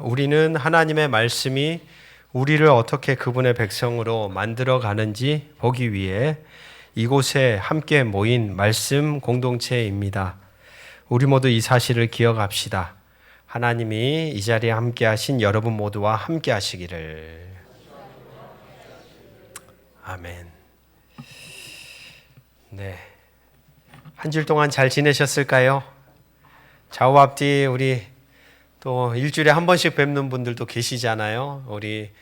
우리는 하나님의 말씀이 우리를 어떻게 그분의 백성으로 만들어 가는지 보기 위해 이곳에 함께 모인 말씀 공동체입니다. 우리 모두 이 사실을 기억합시다. 하나님이 이 자리에 함께 하신 여러분 모두와 함께 하시기를. 아멘. 네. 한 주일 동안 잘 지내셨을까요? 좌우 앞뒤 우리 또 일주일에 한 번씩 뵙는 분들도 계시잖아요. 우리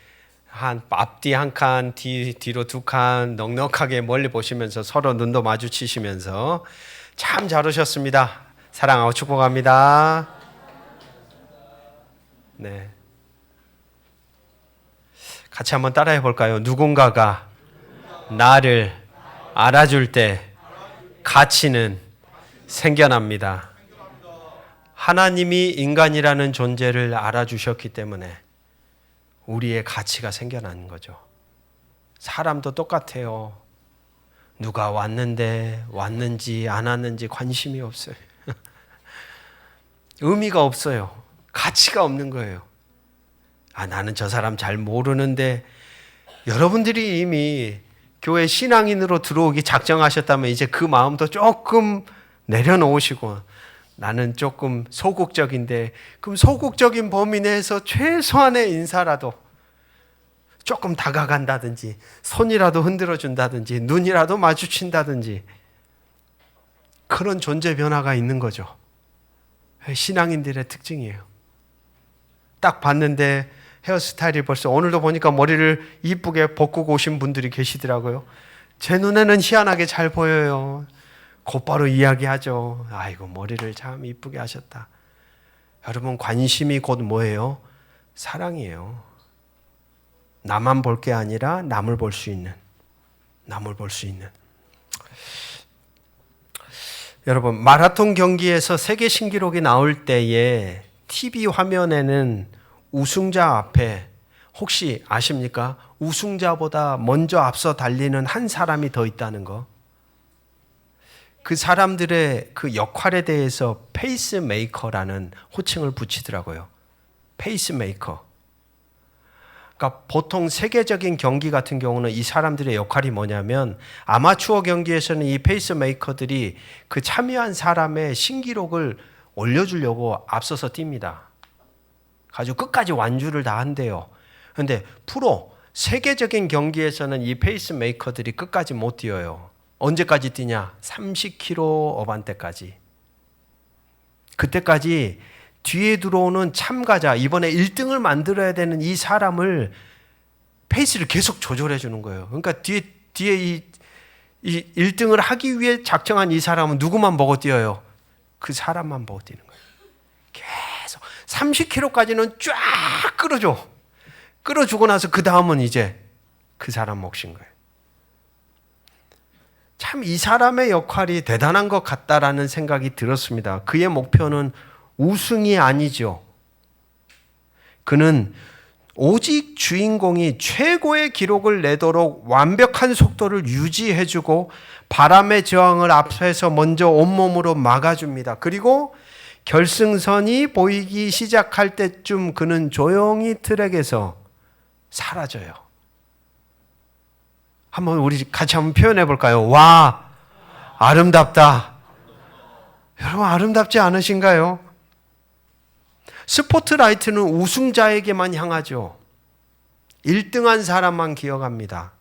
앞뒤 한 칸, 뒤로 두 칸 넉넉하게 멀리 보시면서 서로 눈도 마주치시면서 참 잘 오셨습니다. 사랑하고 축복합니다. 네. 같이 한번 따라해 볼까요? 누군가가 나를 알아줄 때 가치는 생겨납니다. 하나님이 인간이라는 존재를 알아주셨기 때문에 우리의 가치가 생겨나는 거죠. 사람도 똑같아요. 누가 왔는지 안 왔는지 관심이 없어요. 의미가 없어요. 가치가 없는 거예요. 나는 저 사람 잘 모르는데. 여러분들이 이미 교회 신앙인으로 들어오기 작정하셨다면 이제 그 마음도 조금 내려놓으시고, 나는 조금 소극적인데, 그럼 소극적인 범위 내에서 최소한의 인사라도 조금 다가간다든지, 손이라도 흔들어 준다든지, 눈이라도 마주친다든지, 그런 존재 변화가 있는 거죠. 신앙인들의 특징이에요. 딱 봤는데 헤어스타일이 벌써, 오늘도 보니까 머리를 이쁘게 볶고 오신 분들이 계시더라고요. 제 눈에는 희한하게 잘 보여요. 곧바로 이야기하죠. 아이고, 머리를 참 이쁘게 하셨다. 여러분, 관심이 곧 뭐예요? 사랑이에요. 나만 볼 게 아니라 남을 볼 수 있는. 여러분, 마라톤 경기에서 세계 신기록이 나올 때에 TV 화면에는 우승자 앞에, 혹시 아십니까? 우승자보다 먼저 앞서 달리는 한 사람이 더 있다는 거. 그 사람들의 그 역할에 대해서 페이스메이커라는 호칭을 붙이더라고요. 페이스메이커. 그러니까 보통 세계적인 경기 같은 경우는 이 사람들의 역할이 뭐냐면, 아마추어 경기에서는 이 페이스메이커들이 그 참여한 사람의 신기록을 올려주려고 앞서서 뜁니다. 가지고 끝까지 완주를 다 한대요. 그런데 세계적인 경기에서는 이 페이스메이커들이 끝까지 못 뛰어요. 언제까지 뛰냐? 30km 어반때까지. 그때까지 뒤에 들어오는 참가자, 이번에 1등을 만들어야 되는 이 사람을 페이스를 계속 조절해 주는 거예요. 그러니까 뒤에 이 1등을 하기 위해 작정한 이 사람은 누구만 보고 뛰어요? 그 사람만 보고 뛰는 거예요. 계속 30km까지는 쫙 끌어줘. 끌어주고 나서 그 다음은 이제 그 사람 몫인 거예요. 참 이 사람의 역할이 대단한 것 같다라는 생각이 들었습니다. 그의 목표는 우승이 아니죠. 그는 오직 주인공이 최고의 기록을 내도록 완벽한 속도를 유지해주고 바람의 저항을 앞에서 먼저 온몸으로 막아줍니다. 그리고 결승선이 보이기 시작할 때쯤 그는 조용히 트랙에서 사라져요. 한번 우리 같이 한번 표현해 볼까요? 와, 아름답다. 여러분, 아름답지 않으신가요? 스포트라이트는 우승자에게만 향하죠. 1등한 사람만 기억합니다.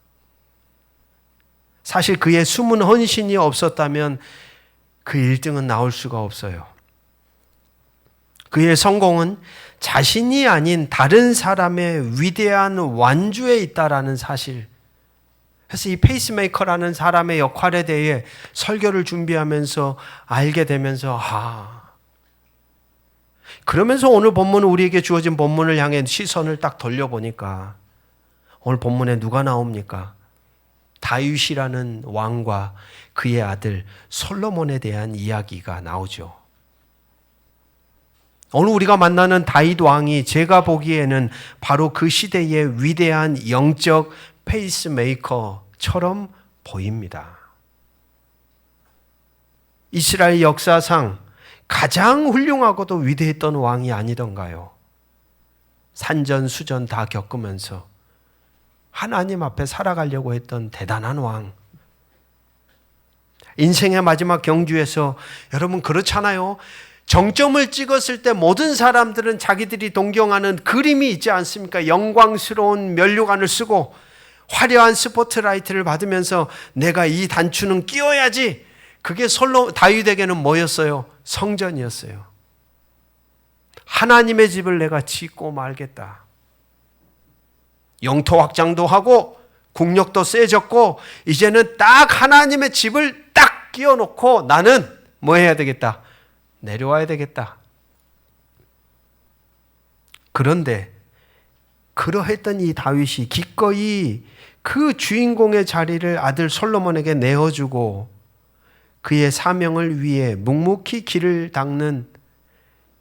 사실 그의 숨은 헌신이 없었다면 그 1등은 나올 수가 없어요. 그의 성공은 자신이 아닌 다른 사람의 위대한 완주에 있다라는 사실. 그래서 이 페이스메이커라는 사람의 역할에 대해 설교를 준비하면서 알게 되면서, 그러면서 오늘 본문은, 우리에게 주어진 본문을 향해 시선을 딱 돌려보니까 오늘 본문에 누가 나옵니까? 다윗이라는 왕과 그의 아들 솔로몬에 대한 이야기가 나오죠. 오늘 우리가 만나는 다윗 왕이 제가 보기에는 바로 그 시대의 위대한 영적 페이스메이커처럼 보입니다. 이스라엘 역사상 가장 훌륭하고도 위대했던 왕이 아니던가요? 산전수전 다 겪으면서 하나님 앞에 살아가려고 했던 대단한 왕. 인생의 마지막 경주에서 여러분 그렇잖아요. 정점을 찍었을 때 모든 사람들은 자기들이 동경하는 그림이 있지 않습니까? 영광스러운 면류관을 쓰고 화려한 스포트라이트를 받으면서 내가 이 단추는 끼워야지. 그게 다윗에게는 뭐였어요? 성전이었어요. 하나님의 집을 내가 짓고 말겠다. 영토 확장도 하고 국력도 세졌고 이제는 딱 하나님의 집을 딱 끼워놓고 나는 뭐 해야 되겠다? 내려와야 되겠다. 그런데 그러했던 이 다윗이 기꺼이 그 주인공의 자리를 아들 솔로몬에게 내어주고 그의 사명을 위해 묵묵히 길을 닦는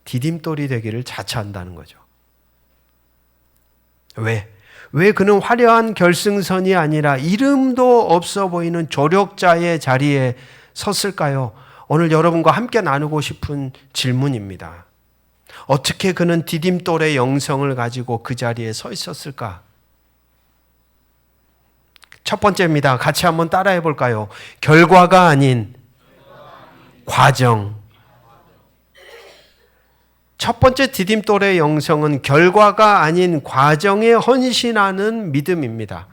디딤돌이 되기를 자처한다는 거죠. 왜 그는 화려한 결승선이 아니라 이름도 없어 보이는 조력자의 자리에 섰을까요? 오늘 여러분과 함께 나누고 싶은 질문입니다. 어떻게 그는 디딤돌의 영성을 가지고 그 자리에 서 있었을까? 첫 번째입니다. 같이 한번 따라해 볼까요? 결과가 아닌 과정. 첫 번째 디딤돌의 영성은 결과가 아닌 과정에 헌신하는 믿음입니다.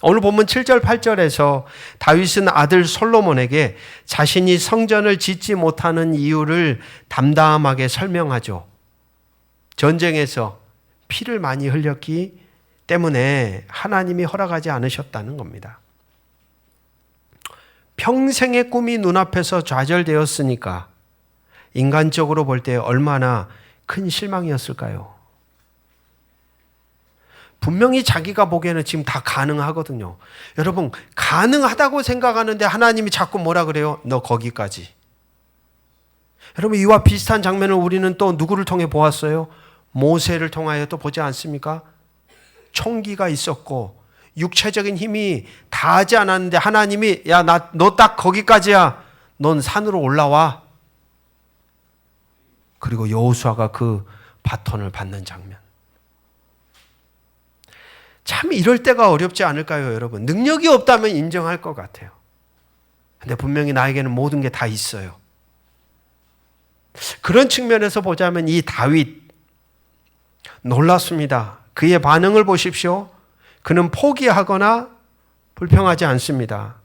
오늘 본문 7절 8절에서 다윗은 아들 솔로몬에게 자신이 성전을 짓지 못하는 이유를 담담하게 설명하죠. 전쟁에서 피를 많이 흘렸기 때문에 하나님이 허락하지 않으셨다는 겁니다. 평생의 꿈이 눈앞에서 좌절되었으니까 인간적으로 볼 때 얼마나 큰 실망이었을까요? 분명히 자기가 보기에는 지금 다 가능하거든요. 여러분, 가능하다고 생각하는데 하나님이 자꾸 뭐라 그래요? 너 거기까지. 여러분, 이와 비슷한 장면을 우리는 또 누구를 통해 보았어요? 모세를 통하여 또 보지 않습니까? 총기가 있었고 육체적인 힘이 다하지 않았는데 하나님이 야, 너 딱 거기까지야. 넌 산으로 올라와. 그리고 여호수아가 그 바톤을 받는 장면. 참 이럴 때가 어렵지 않을까요, 여러분? 능력이 없다면 인정할 것 같아요. 근데 분명히 나에게는 모든 게 다 있어요. 그런 측면에서 보자면 이 다윗 놀랐습니다. 그의 반응을 보십시오. 그는 포기하거나 불평하지 않습니다.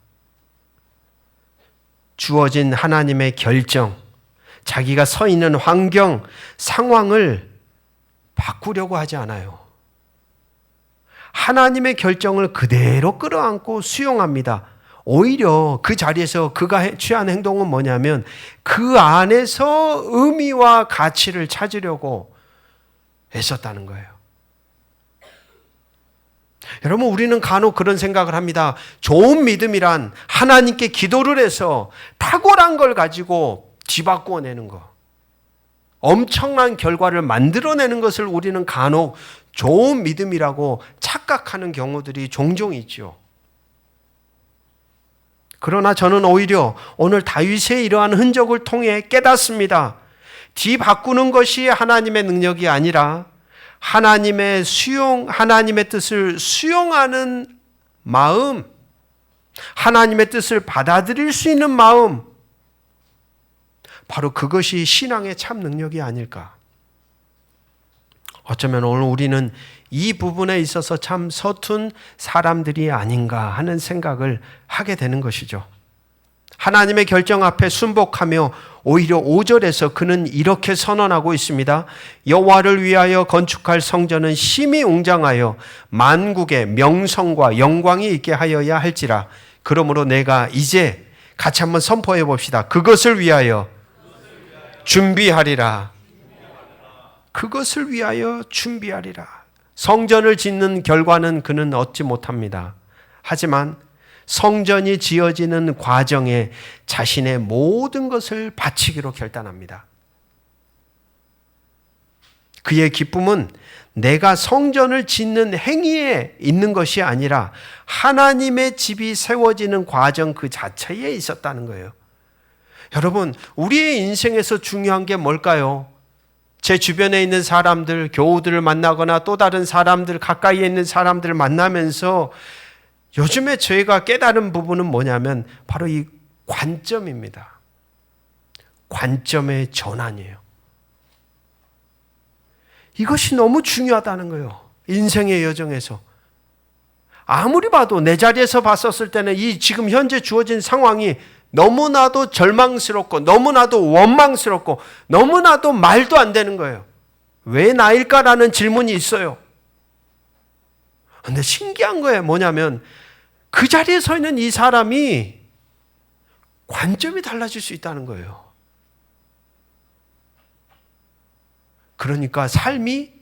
주어진 하나님의 결정, 자기가 서 있는 환경, 상황을 바꾸려고 하지 않아요. 하나님의 결정을 그대로 끌어안고 수용합니다. 오히려 그 자리에서 그가 취한 행동은 뭐냐면 그 안에서 의미와 가치를 찾으려고 애썼다는 거예요. 여러분, 우리는 간혹 그런 생각을 합니다. 좋은 믿음이란 하나님께 기도를 해서 탁월한 걸 가지고 뒤바꾸어내는 거, 엄청난 결과를 만들어내는 것을 우리는 간혹 좋은 믿음이라고 착각하는 경우들이 종종 있죠. 그러나 저는 오히려 오늘 다윗의 이러한 흔적을 통해 깨닫습니다. 뒤바꾸는 것이 하나님의 능력이 아니라 하나님의 뜻을 수용하는 마음, 하나님의 뜻을 받아들일 수 있는 마음, 바로 그것이 신앙의 참 능력이 아닐까. 어쩌면 오늘 우리는 이 부분에 있어서 참 서툰 사람들이 아닌가 하는 생각을 하게 되는 것이죠. 하나님의 결정 앞에 순복하며 오히려 5절에서 그는 이렇게 선언하고 있습니다. 여호와를 위하여 건축할 성전은 심히 웅장하여 만국의 명성과 영광이 있게 하여야 할지라. 그러므로 내가 이제 같이 한번 선포해 봅시다. 그것을 위하여 준비하리라. 그것을 위하여 준비하리라. 성전을 짓는 결과는 그는 얻지 못합니다. 하지만 성전이 지어지는 과정에 자신의 모든 것을 바치기로 결단합니다. 그의 기쁨은 내가 성전을 짓는 행위에 있는 것이 아니라 하나님의 집이 세워지는 과정 그 자체에 있었다는 거예요. 여러분, 우리의 인생에서 중요한 게 뭘까요? 제 주변에 있는 사람들, 교우들을 만나거나 또 다른 사람들, 가까이에 있는 사람들을 만나면서 요즘에 저희가 깨달은 부분은 뭐냐면 바로 이 관점입니다. 관점의 전환이에요. 이것이 너무 중요하다는 거예요. 인생의 여정에서. 아무리 봐도 내 자리에서 봤었을 때는 이 지금 현재 주어진 상황이 너무나도 절망스럽고 너무나도 원망스럽고 너무나도 말도 안 되는 거예요. 왜 나일까라는 질문이 있어요. 근데 신기한 거예요. 뭐냐면 그 자리에 서 있는 이 사람이 관점이 달라질 수 있다는 거예요. 그러니까 삶이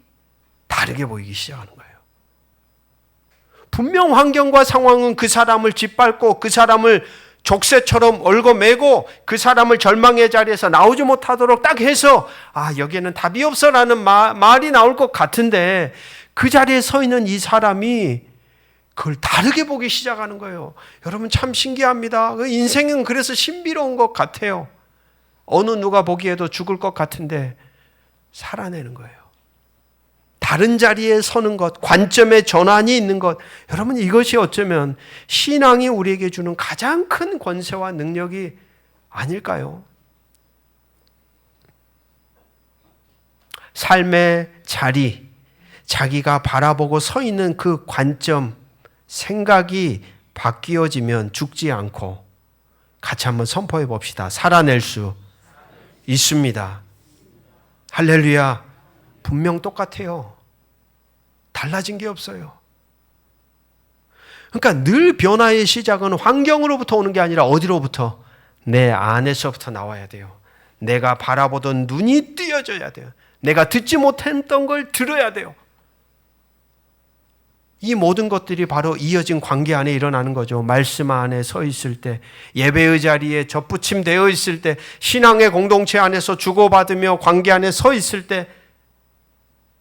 다르게 보이기 시작하는 거예요. 분명 환경과 상황은 그 사람을 짓밟고 그 사람을 족쇄처럼 얽어매고 그 사람을 절망의 자리에서 나오지 못하도록 딱 해서 여기에는 답이 없어라는 말이 나올 것 같은데 그 자리에 서 있는 이 사람이 그걸 다르게 보기 시작하는 거예요. 여러분 참 신기합니다. 인생은 그래서 신비로운 것 같아요. 어느 누가 보기에도 죽을 것 같은데 살아내는 거예요. 다른 자리에 서는 것, 관점의 전환이 있는 것. 여러분 이것이 어쩌면 신앙이 우리에게 주는 가장 큰 권세와 능력이 아닐까요? 삶의 자리, 자기가 바라보고 서 있는 그 관점, 생각이 바뀌어지면 죽지 않고 같이 한번 선포해 봅시다. 살아낼 수 있습니다. 할렐루야. 분명 똑같아요. 달라진 게 없어요. 그러니까 늘 변화의 시작은 환경으로부터 오는 게 아니라 어디로부터? 내 안에서부터 나와야 돼요. 내가 바라보던 눈이 띄어져야 돼요. 내가 듣지 못했던 걸 들어야 돼요. 이 모든 것들이 바로 이어진 관계 안에 일어나는 거죠. 말씀 안에 서 있을 때, 예배의 자리에 접붙임되어 있을 때, 신앙의 공동체 안에서 주고받으며 관계 안에 서 있을 때,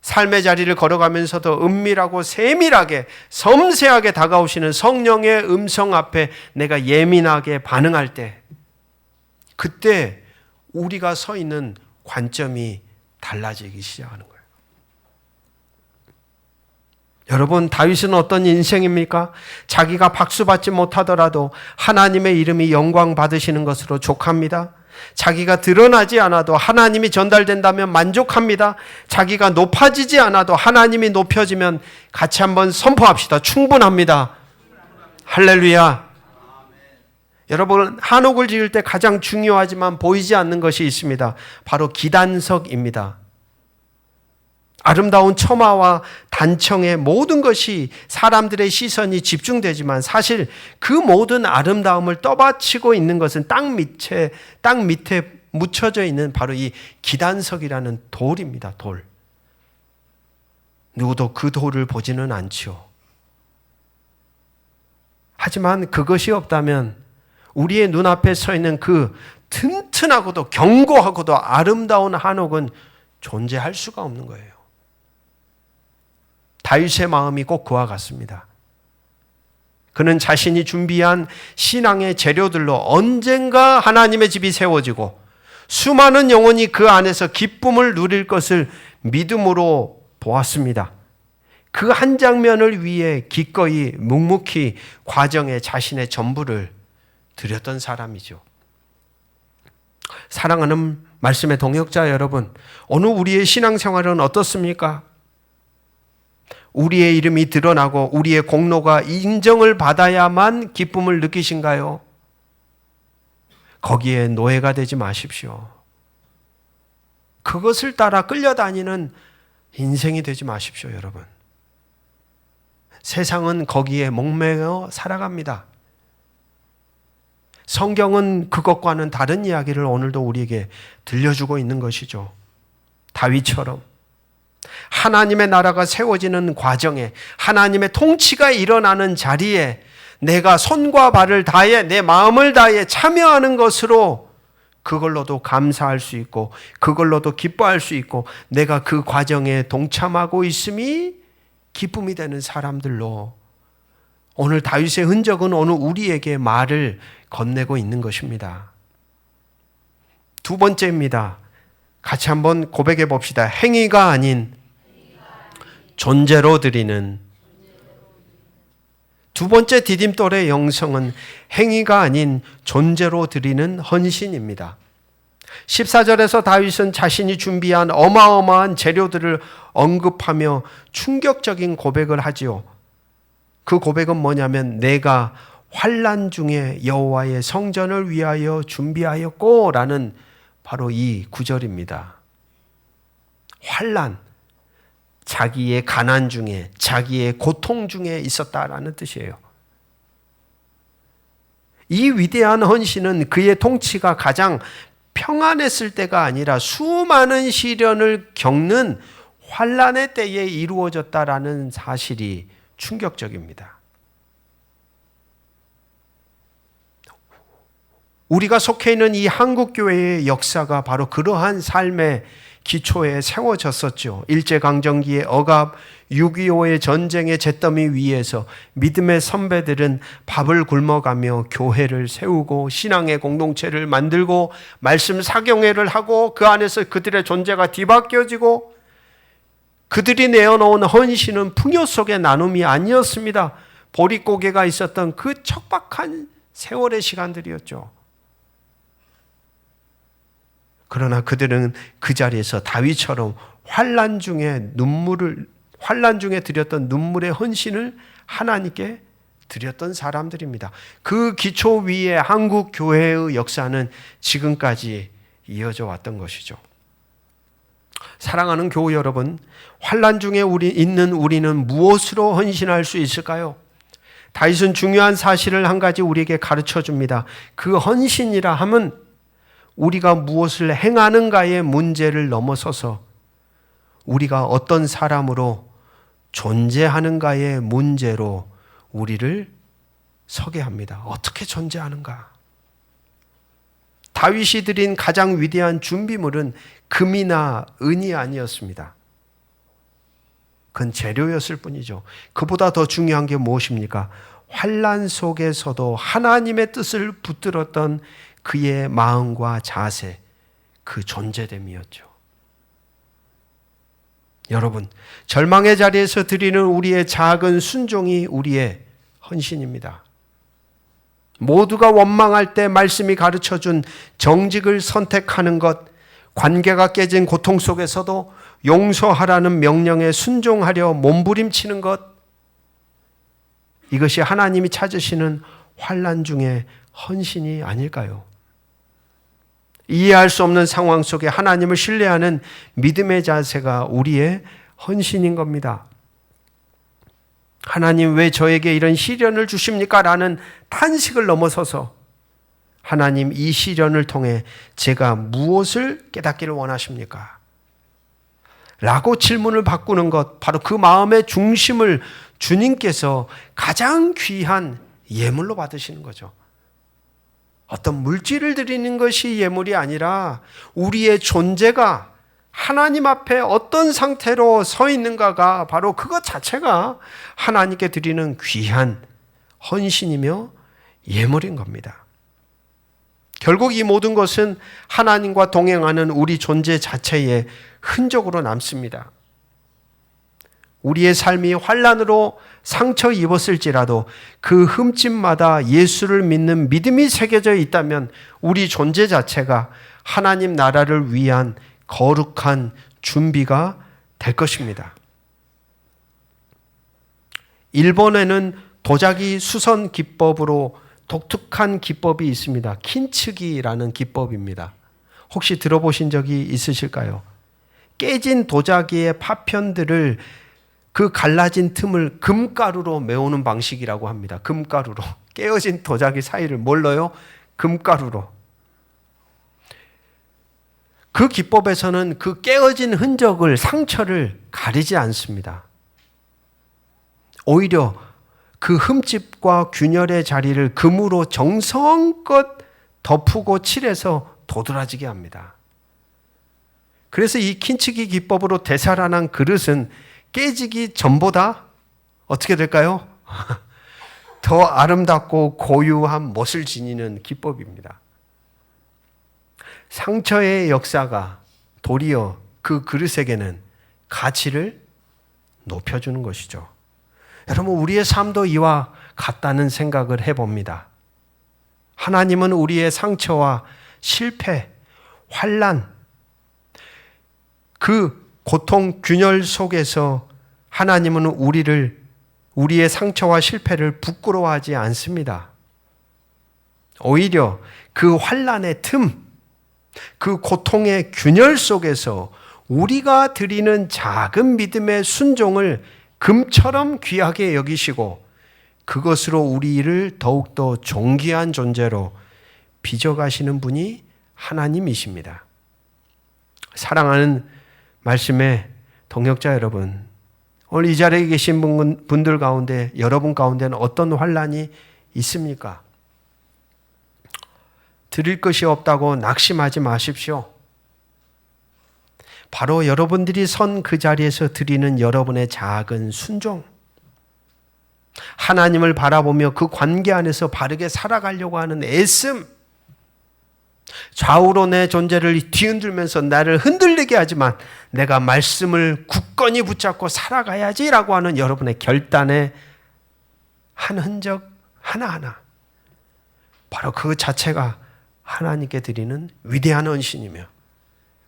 삶의 자리를 걸어가면서도 은밀하고 세밀하게 섬세하게 다가오시는 성령의 음성 앞에 내가 예민하게 반응할 때, 그때 우리가 서 있는 관점이 달라지기 시작하는 거예요. 여러분, 다윗은 어떤 인생입니까? 자기가 박수 받지 못하더라도 하나님의 이름이 영광 받으시는 것으로 족합니다. 자기가 드러나지 않아도 하나님이 전달된다면 만족합니다. 자기가 높아지지 않아도 하나님이 높여지면 같이 한번 선포합시다. 충분합니다. 할렐루야. 여러분, 한옥을 지을 때 가장 중요하지만 보이지 않는 것이 있습니다. 바로 기단석입니다. 아름다운 처마와 단청의 모든 것이 사람들의 시선이 집중되지만 사실 그 모든 아름다움을 떠받치고 있는 것은 땅 밑에 묻혀져 있는 바로 이 기단석이라는 돌입니다. 돌. 누구도 그 돌을 보지는 않죠. 하지만 그것이 없다면 우리의 눈앞에 서 있는 그 튼튼하고도 견고하고도 아름다운 한옥은 존재할 수가 없는 거예요. 다윗의 마음이 꼭 그와 같습니다. 그는 자신이 준비한 신앙의 재료들로 언젠가 하나님의 집이 세워지고 수많은 영혼이 그 안에서 기쁨을 누릴 것을 믿음으로 보았습니다. 그 한 장면을 위해 기꺼이 묵묵히 과정에 자신의 전부를 드렸던 사람이죠. 사랑하는 말씀의 동역자 여러분, 오늘 우리의 신앙생활은 어떻습니까? 우리의 이름이 드러나고 우리의 공로가 인정을 받아야만 기쁨을 느끼신가요? 거기에 노예가 되지 마십시오. 그것을 따라 끌려다니는 인생이 되지 마십시오, 여러분. 세상은 거기에 목매어 살아갑니다. 성경은 그것과는 다른 이야기를 오늘도 우리에게 들려주고 있는 것이죠. 다윗처럼 하나님의 나라가 세워지는 과정에 하나님의 통치가 일어나는 자리에 내가 손과 발을 다해 내 마음을 다해 참여하는 것으로 그걸로도 감사할 수 있고 그걸로도 기뻐할 수 있고 내가 그 과정에 동참하고 있음이 기쁨이 되는 사람들로 오늘 다윗의 흔적은 오늘 우리에게 말을 건네고 있는 것입니다. 두 번째입니다. 같이 한번 고백해 봅시다. 행위가 아닌 존재로 드리는. 두 번째 디딤돌의 영성은 행위가 아닌 존재로 드리는 헌신입니다. 14절에서 다윗은 자신이 준비한 어마어마한 재료들을 언급하며 충격적인 고백을 하지요. 그 고백은 뭐냐면 내가 환난 중에 여호와의 성전을 위하여 준비하였고 라는 바로 이 구절입니다. 환난, 자기의 가난 중에, 자기의 고통 중에 있었다라는 뜻이에요. 이 위대한 헌신은 그의 통치가 가장 평안했을 때가 아니라 수많은 시련을 겪는 환난의 때에 이루어졌다라는 사실이 충격적입니다. 우리가 속해 있는 이 한국교회의 역사가 바로 그러한 삶의 기초에 세워졌었죠. 일제강점기의 억압, 6.25의 전쟁의 잿더미 위에서 믿음의 선배들은 밥을 굶어가며 교회를 세우고 신앙의 공동체를 만들고 말씀 사경회를 하고 그 안에서 그들의 존재가 뒤바뀌어지고 그들이 내어놓은 헌신은 풍요 속의 나눔이 아니었습니다. 보릿고개가 있었던 그 척박한 세월의 시간들이었죠. 그러나 그들은 그 자리에서 다윗처럼 환난 중에 드렸던 눈물의 헌신을 하나님께 드렸던 사람들입니다. 그 기초 위에 한국 교회의 역사는 지금까지 이어져 왔던 것이죠. 사랑하는 교우 여러분, 환난 중에 있는 우리는 무엇으로 헌신할 수 있을까요? 다윗은 중요한 사실을 한 가지 우리에게 가르쳐 줍니다. 그 헌신이라 함은 우리가 무엇을 행하는가의 문제를 넘어서서 우리가 어떤 사람으로 존재하는가의 문제로 우리를 서게 합니다. 어떻게 존재하는가? 다윗이 드린 가장 위대한 준비물은 금이나 은이 아니었습니다. 그건 재료였을 뿐이죠. 그보다 더 중요한 게 무엇입니까? 환난 속에서도 하나님의 뜻을 붙들었던 그의 마음과 자세, 그 존재됨이었죠. 여러분, 절망의 자리에서 드리는 우리의 작은 순종이 우리의 헌신입니다. 모두가 원망할 때 말씀이 가르쳐준 정직을 선택하는 것, 관계가 깨진 고통 속에서도 용서하라는 명령에 순종하려 몸부림치는 것, 이것이 하나님이 찾으시는 환난 중에 헌신이 아닐까요? 이해할 수 없는 상황 속에 하나님을 신뢰하는 믿음의 자세가 우리의 헌신인 겁니다. 하나님 왜 저에게 이런 시련을 주십니까? 라는 탄식을 넘어서서 하나님 이 시련을 통해 제가 무엇을 깨닫기를 원하십니까? 라고 질문을 바꾸는 것, 바로 그 마음의 중심을 주님께서 가장 귀한 예물로 받으시는 거죠. 어떤 물질을 드리는 것이 예물이 아니라 우리의 존재가 하나님 앞에 어떤 상태로 서 있는가가 바로 그것 자체가 하나님께 드리는 귀한 헌신이며 예물인 겁니다. 결국 이 모든 것은 하나님과 동행하는 우리 존재 자체의 흔적으로 남습니다. 우리의 삶이 환난으로 상처 입었을지라도 그 흠집마다 예수를 믿는 믿음이 새겨져 있다면 우리 존재 자체가 하나님 나라를 위한 거룩한 준비가 될 것입니다. 일본에는 도자기 수선 기법으로 독특한 기법이 있습니다. 킨츠기라는 기법입니다. 혹시 들어보신 적이 있으실까요? 깨진 도자기의 파편들을 그 갈라진 틈을 금가루로 메우는 방식이라고 합니다. 금가루로. 깨어진 도자기 사이를 뭘로요? 금가루로. 그 기법에서는 그 깨어진 흔적을, 상처를 가리지 않습니다. 오히려 그 흠집과 균열의 자리를 금으로 정성껏 덮고 칠해서 도드라지게 합니다. 그래서 이 킨츠기 기법으로 되살아난 그릇은 깨지기 전보다 어떻게 될까요? 더 아름답고 고유한 멋을 지니는 기법입니다. 상처의 역사가 도리어 그 그릇에게는 가치를 높여주는 것이죠. 여러분, 우리의 삶도 이와 같다는 생각을 해봅니다. 하나님은 우리의 상처와 실패, 환난, 그 고통, 균열 속에서 하나님은 우리의 상처와 실패를 부끄러워하지 않습니다. 오히려 그 환난의 틈, 그 고통의 균열 속에서 우리가 드리는 작은 믿음의 순종을 금처럼 귀하게 여기시고 그것으로 우리를 더욱더 존귀한 존재로 빚어가시는 분이 하나님이십니다. 사랑하는 말씀의 동역자 여러분, 오늘 이 자리에 계신 분들 가운데, 여러분 가운데는 어떤 환난이 있습니까? 드릴 것이 없다고 낙심하지 마십시오. 바로 여러분들이 선 그 자리에서 드리는 여러분의 작은 순종, 하나님을 바라보며 그 관계 안에서 바르게 살아가려고 하는 애씀, 좌우로 내 존재를 뒤흔들면서 나를 흔들리게 하지만 내가 말씀을 굳건히 붙잡고 살아가야지라고 하는 여러분의 결단의 한 흔적 하나하나, 바로 그 자체가 하나님께 드리는 위대한 헌신이며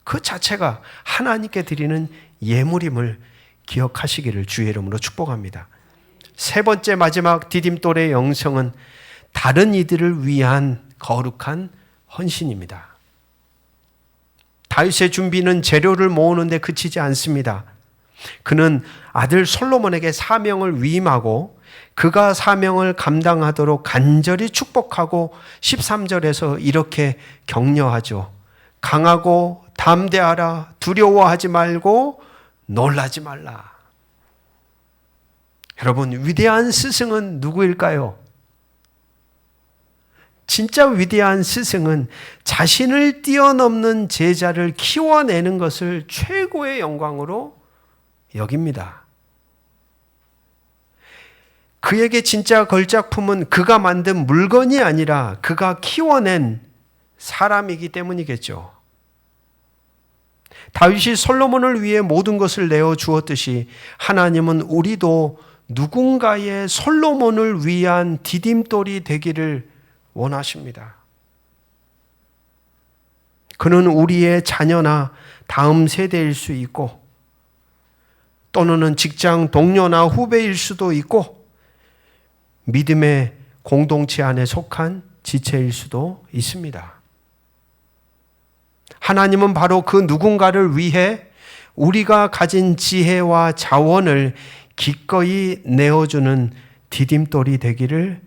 그 자체가 하나님께 드리는 예물임을 기억하시기를 주의 이름으로 축복합니다. 세 번째 마지막 디딤돌의 영성은 다른 이들을 위한 거룩한 헌신입니다. 다윗의 준비는 재료를 모으는데 그치지 않습니다. 그는 아들 솔로몬에게 사명을 위임하고 그가 사명을 감당하도록 간절히 축복하고 13절에서 이렇게 격려하죠. 강하고 담대하라, 두려워하지 말고 놀라지 말라. 여러분, 위대한 스승은 누구일까요? 진짜 위대한 스승은 자신을 뛰어넘는 제자를 키워내는 것을 최고의 영광으로 여깁니다. 그에게 진짜 걸작품은 그가 만든 물건이 아니라 그가 키워낸 사람이기 때문이겠죠. 다윗이 솔로몬을 위해 모든 것을 내어 주었듯이 하나님은 우리도 누군가의 솔로몬을 위한 디딤돌이 되기를 원하십니다. 그는 우리의 자녀나 다음 세대일 수 있고 또는 직장 동료나 후배일 수도 있고 믿음의 공동체 안에 속한 지체일 수도 있습니다. 하나님은 바로 그 누군가를 위해 우리가 가진 지혜와 자원을 기꺼이 내어주는 디딤돌이 되기를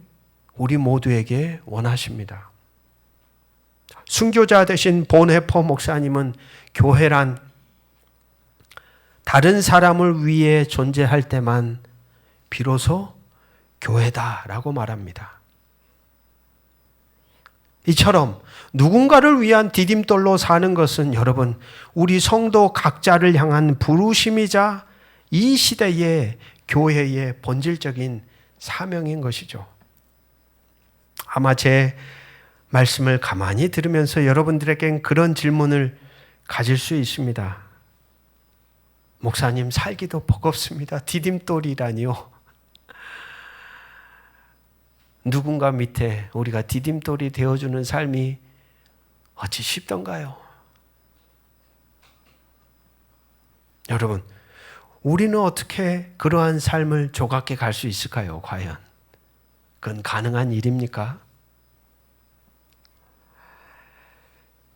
우리 모두에게 원하십니다. 순교자 되신 본해퍼 목사님은 교회란 다른 사람을 위해 존재할 때만 비로소 교회다라고 말합니다. 이처럼 누군가를 위한 디딤돌로 사는 것은 여러분, 우리 성도 각자를 향한 부르심이자 이 시대의 교회의 본질적인 사명인 것이죠. 아마 제 말씀을 가만히 들으면서 여러분들에겐 그런 질문을 가질 수 있습니다. 목사님, 살기도 버겁습니다. 디딤돌이라니요. 누군가 밑에 우리가 디딤돌이 되어주는 삶이 어찌 쉽던가요? 여러분, 우리는 어떻게 그러한 삶을 조각해 갈 수 있을까요? 과연 그건 가능한 일입니까?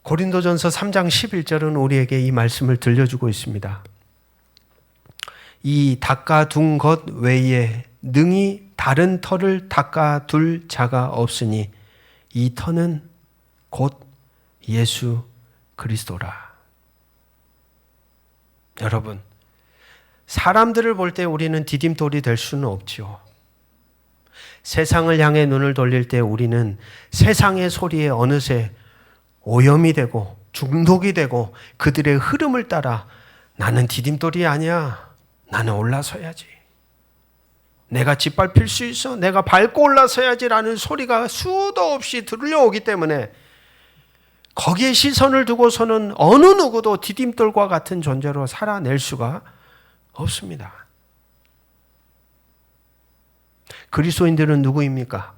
고린도전서 3장 11절은 우리에게 이 말씀을 들려주고 있습니다. 이 닦아둔 것 외에 능히 다른 터를 닦아둘 자가 없으니 이 터는 곧 예수 그리스도라. 여러분, 사람들을 볼 때 우리는 디딤돌이 될 수는 없지요. 세상을 향해 눈을 돌릴 때 우리는 세상의 소리에 어느새 오염이 되고 중독이 되고 그들의 흐름을 따라 나는 디딤돌이 아니야. 나는 올라서야지. 내가 짓밟힐 수 있어. 내가 밟고 올라서야지라는 소리가 수도 없이 들려오기 때문에 거기에 시선을 두고서는 어느 누구도 디딤돌과 같은 존재로 살아낼 수가 없습니다. 그리스도인들은 누구입니까?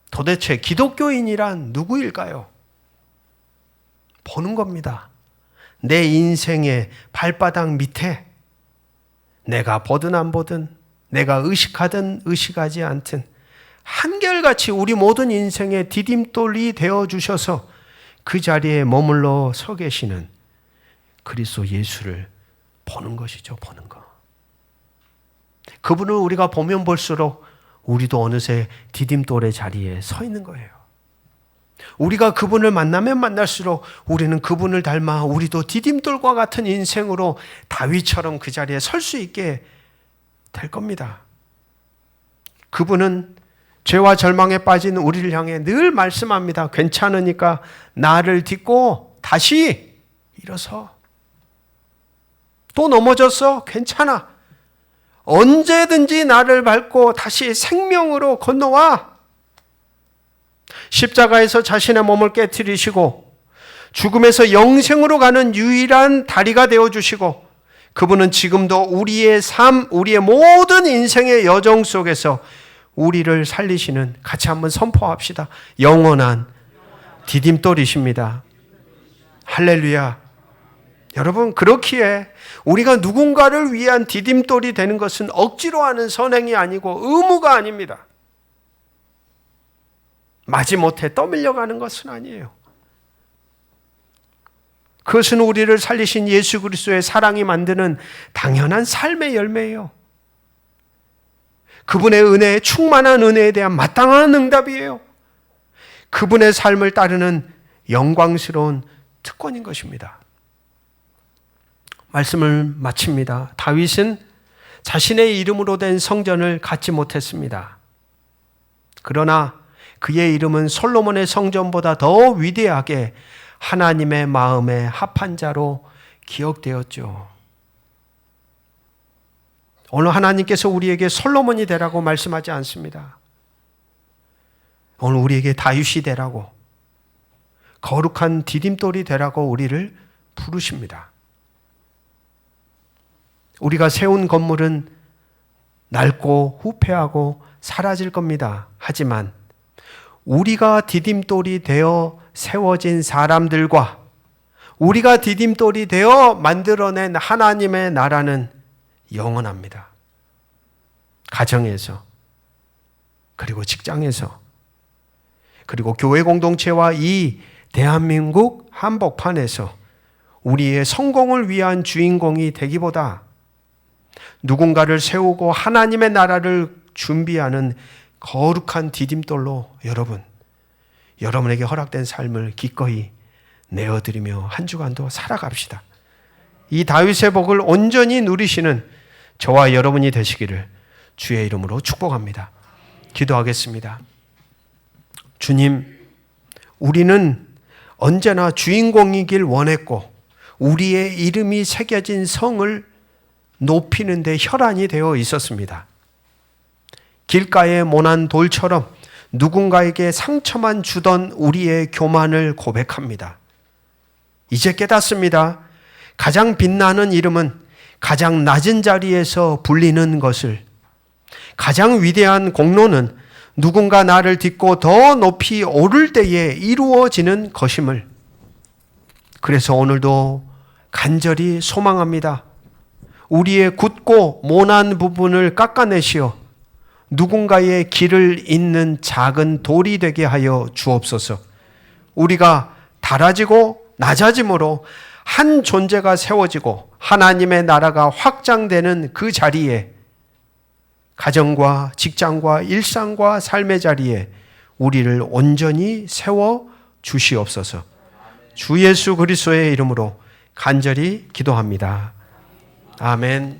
도대체 기독교인이란 누구일까요? 보는 겁니다. 내 인생의 발바닥 밑에 내가 보든 안 보든, 내가 의식하든 의식하지 않든 한결같이 우리 모든 인생의 디딤돌이 되어주셔서 그 자리에 머물러 서 계시는 그리스도 예수를 보는 것이죠. 보는 거. 그분을 우리가 보면 볼수록 우리도 어느새 디딤돌의 자리에 서 있는 거예요. 우리가 그분을 만나면 만날수록 우리는 그분을 닮아 우리도 디딤돌과 같은 인생으로 다윗처럼 그 자리에 설 수 있게 될 겁니다. 그분은 죄와 절망에 빠진 우리를 향해 늘 말씀합니다. 괜찮으니까 나를 딛고 다시 일어서. 또 넘어졌어? 괜찮아. 언제든지 나를 밟고 다시 생명으로 건너와. 십자가에서 자신의 몸을 깨트리시고 죽음에서 영생으로 가는 유일한 다리가 되어주시고 그분은 지금도 우리의 삶, 우리의 모든 인생의 여정 속에서 우리를 살리시는, 같이 한번 선포합시다. 영원한 디딤돌이십니다. 할렐루야. 여러분, 그렇기에 우리가 누군가를 위한 디딤돌이 되는 것은 억지로 하는 선행이 아니고 의무가 아닙니다. 마지못해 떠밀려가는 것은 아니에요. 그것은 우리를 살리신 예수 그리스도의 사랑이 만드는 당연한 삶의 열매예요. 그분의 은혜에, 충만한 은혜에 대한 마땅한 응답이에요. 그분의 삶을 따르는 영광스러운 특권인 것입니다. 말씀을 마칩니다. 다윗은 자신의 이름으로 된 성전을 갖지 못했습니다. 그러나 그의 이름은 솔로몬의 성전보다 더 위대하게 하나님의 마음에 합한 자로 기억되었죠. 오늘 하나님께서 우리에게 솔로몬이 되라고 말씀하지 않습니다. 오늘 우리에게 다윗이 되라고, 거룩한 디딤돌이 되라고 우리를 부르십니다. 우리가 세운 건물은 낡고 후패하고 사라질 겁니다. 하지만 우리가 디딤돌이 되어 세워진 사람들과 우리가 디딤돌이 되어 만들어낸 하나님의 나라는 영원합니다. 가정에서, 그리고 직장에서, 그리고 교회 공동체와 이 대한민국 한복판에서 우리의 성공을 위한 주인공이 되기보다 누군가를 세우고 하나님의 나라를 준비하는 거룩한 디딤돌로 여러분에게 허락된 삶을 기꺼이 내어드리며 한 주간도 살아갑시다. 이 다윗의 복을 온전히 누리시는 저와 여러분이 되시기를 주의 이름으로 축복합니다. 기도하겠습니다. 주님, 우리는 언제나 주인공이길 원했고 우리의 이름이 새겨진 성을 높이는 데 혈안이 되어 있었습니다. 길가의 모난 돌처럼 누군가에게 상처만 주던 우리의 교만을 고백합니다. 이제 깨닫습니다. 가장 빛나는 이름은 가장 낮은 자리에서 불리는 것을, 가장 위대한 공로는 누군가 나를 딛고 더 높이 오를 때에 이루어지는 것임을, 그래서 오늘도 간절히 소망합니다. 우리의 굳고 모난 부분을 깎아내시어 누군가의 길을 잇는 작은 돌이 되게 하여 주옵소서. 우리가 달아지고 낮아짐으로 한 존재가 세워지고 하나님의 나라가 확장되는 그 자리에, 가정과 직장과 일상과 삶의 자리에 우리를 온전히 세워 주시옵소서. 주 예수 그리스도의 이름으로 간절히 기도합니다. 아멘.